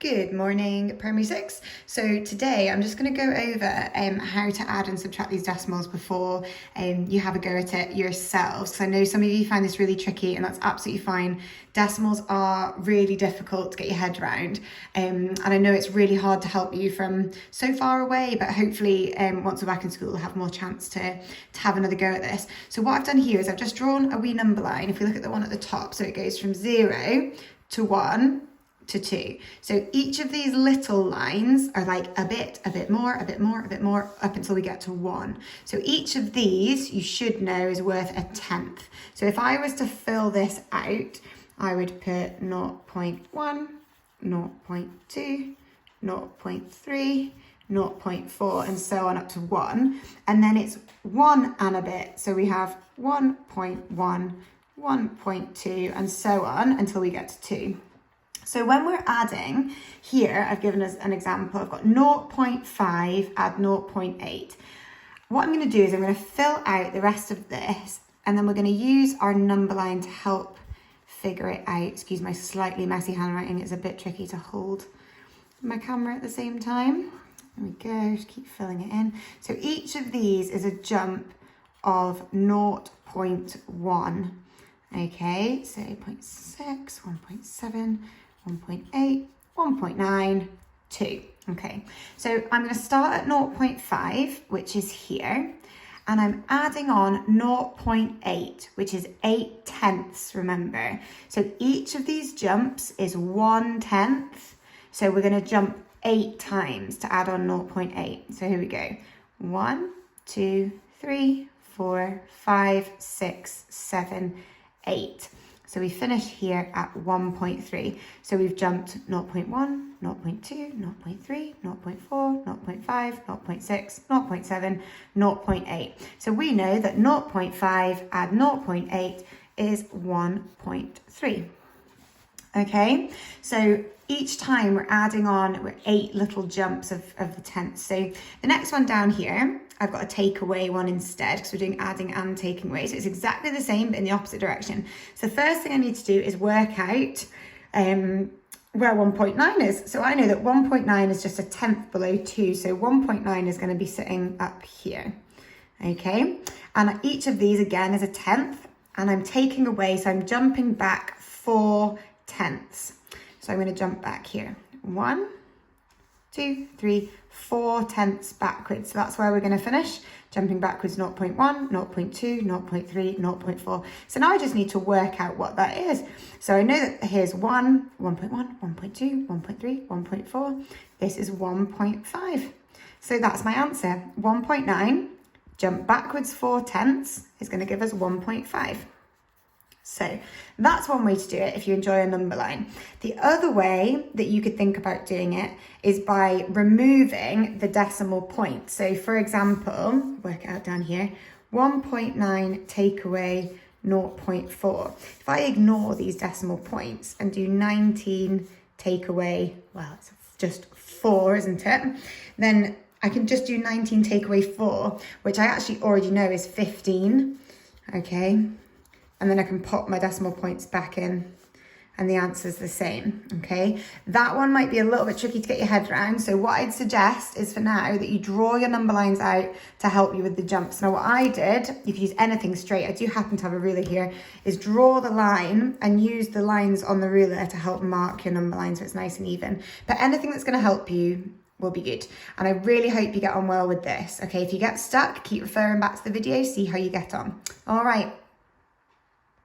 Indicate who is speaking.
Speaker 1: Good morning, Primary 6. So today I'm just going to go over how to add and subtract these decimals before you have a go at it yourselves. So I know some of you find this really tricky, and that's absolutely fine. Decimals are really difficult to get your head around, and I know it's really hard to help you from so far away, but hopefully once we're back in school we'll have more chance to have another go at this. So what I've done here is I've just drawn a wee number line. If we look at the one at the top, so it goes from 0 to 1 to 2. So each of these little lines are like a bit more, a bit more, a bit more, up until we get to 1. So each of these you should know is worth a tenth. So if I was to fill this out, I would put 0.1, 0.2, 0.3, 0.4 and so on up to 1. And then it's 1 and a bit. So we have 1.1, 1.2 and so on until we get to 2. So when we're adding, here I've given us an example. I've got 0.5 add 0.8. What I'm going to do is I'm going to fill out the rest of this, and then we're going to use our number line to help figure it out. Excuse my slightly messy handwriting, it's a bit tricky to hold my camera at the same time. There we go, just keep filling it in. So each of these is a jump of 0.1. Okay, so 0.6, 1.7, 1.8, 1.9, 2. Okay, so I'm going to start at 0.5, which is here, and I'm adding on 0.8, which is 8 tenths, remember. So each of these jumps is 1 tenth, so we're going to jump 8 times to add on 0.8. So here we go. 1, 2, 3, 4, 5, 6, 7, 8. So we finish here at 1.3. So we've jumped 0.1, 0.2, 0.3, 0.4, 0.5, 0.6, 0.7, 0.8. So we know that 0.5 add 0.8 is 1.3. Okay, so each time we're adding on, we're 8 little jumps of the tenths. So the next one down here, I've got a takeaway one instead, because we're doing adding and taking away. So it's exactly the same, but in the opposite direction. So the first thing I need to do is work out where 1.9 is. So I know that 1.9 is just a tenth below 2. So 1.9 is going to be sitting up here. Okay, and each of these again is a tenth, and I'm taking away, so I'm jumping back 4 tenths. So I'm going to jump back here. 1, 2, 3, 4 tenths backwards. So that's where we're going to finish. Jumping backwards 0.1, 0.2, 0.3, 0.4. So now I just need to work out what that is. So I know that here's 1, 1.1, 1.2, 1.3, 1.4. This is 1.5. So that's my answer. 1.9, jump backwards 4 tenths is going to give us 1.5. So that's one way to do it if you enjoy a number line. The other way that you could think about doing it is by removing the decimal point. So for example, work it out down here, 1.9 take away 0.4. If I ignore these decimal points and do 19 take away, well, it's just 4, isn't it? Then I can just do 19 take away 4, which I actually already know is 15, okay? And then I can pop my decimal points back in and the answer's the same, okay? That one might be a little bit tricky to get your head around. So what I'd suggest is for now that you draw your number lines out to help you with the jumps. Now what I did, you can use anything straight, I do happen to have a ruler here, is draw the line and use the lines on the ruler to help mark your number line so it's nice and even. But anything that's gonna help you will be good. And I really hope you get on well with this, okay? If you get stuck, keep referring back to the video, see how you get on. All right.